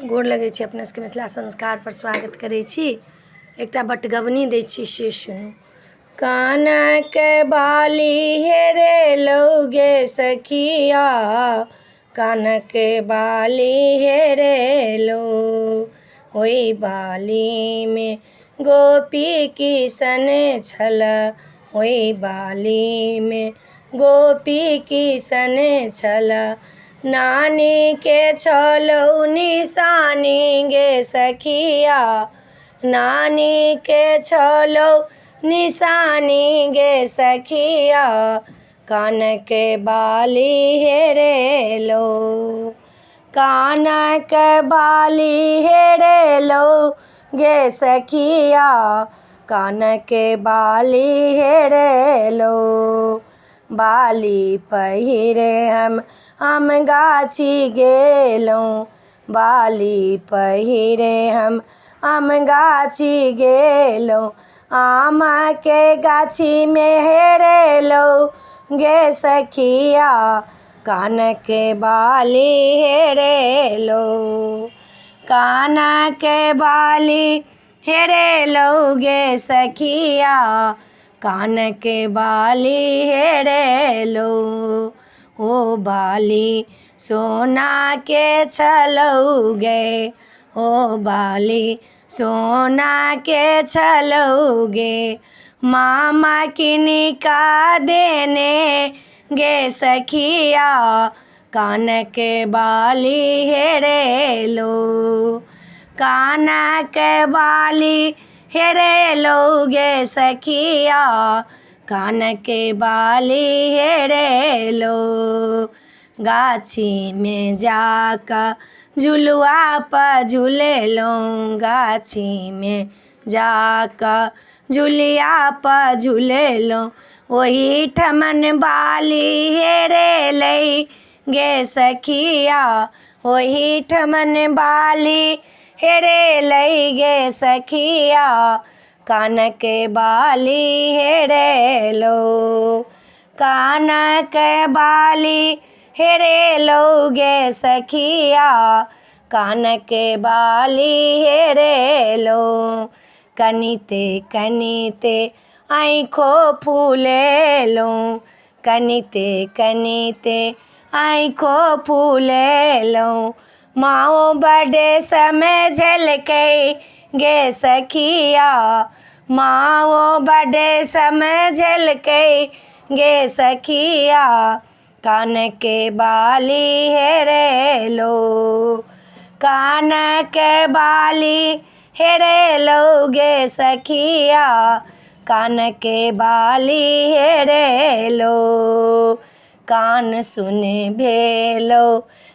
गोर लगै छी अपने सबके मिथिला संस्कार पर स्वागत करै छी। एकटा बटगबनी दै छी से सुनू। कानक बाली हेरेलौ गे सखिया, कानक बाली हेरेलौ, ओइ बाली में गोपी किसन छल, ओइ बाली में गोपी किसन छल, नानी के छलौ निशानी गे सखिया, नानी के छलौ निशानी गे सखिया, कानक बाली हेरेलौ, कानक बाली हेरेलौ गे सखिया, कानक बाली हेरेलौ, बाली पहिरे हम गाछी गेलहुँ, बाली पहिरे हम गाछी गेलहुँ, आम के गाछी में हेरेलौ गे सखिया, कानक बाली हेरेलौ, कानक बाली हेरेलौ गे सखिया, कानक बाली हेरेलौ, ओ बाली सोना के छलौ गे, ओ बाली सोना के छलौ गे, मामा किनका देने गे सखिया, कानक बाली हेरेलौ, कानक बाली हेरेलौ गे सखिया, कानक बाली हेरेलौ, गाछी में जाकर झुलुआ पर झूलेलहुँ, गाछी में जाकर झुलिया पर झूलेलहुँ, ओही ठमन बाली हेरेलै गे सखिया, ओही ठमन बाली हेरेलै गे सखिया, कानक बाली हेरेलौ, कानक बाली हेरेलौ गे सखिया, कानक बाली हेरेलौ, कनिते कनिते आँखो फूलेलहुँ, कनिते कनिते आँखो फूलेलहुँ, माओ बड़े समझलकै गे सखिया, माओ बड़े समझलकै गे सखिया, कानक बाली हेरेलौ, कानक बाली हेरेलौ गे सखिया, कानक बाली हेरेलौ, कान सुने भेलौ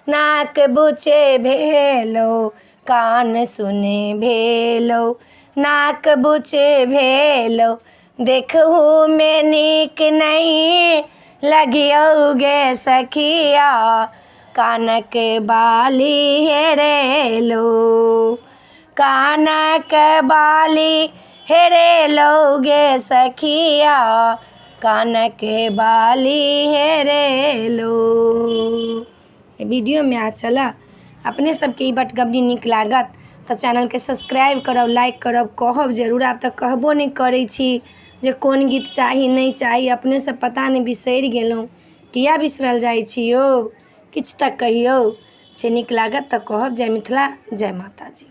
नाक बुचे भेलौ, कान सुने भेलौ नाक बुचे भेलौ, देखहु में नीक नहीं लगियौ गे सखिया, कानक बाली हेरेलौ, कानक बाली हेरेलौ गे सखिया, कानक बाली हेरेलौ। वीडियो में अच्छा ला अपने सबके ई बटगबनी नीक लागत तो चैनल के सब्सक्राइब करब, लाइक करब, कहब जरूर। आब तक कहबो नहीं करै छी जे कोन गीत चाही नहीं चाही, अपने सब पता नहीं बिसरि गेलहुँ, किया बिसरल जाइ छी यौ, किछु तऽ कहियौ। नीक लागत तऽ कहब। जय मिथिला, जय माता जी।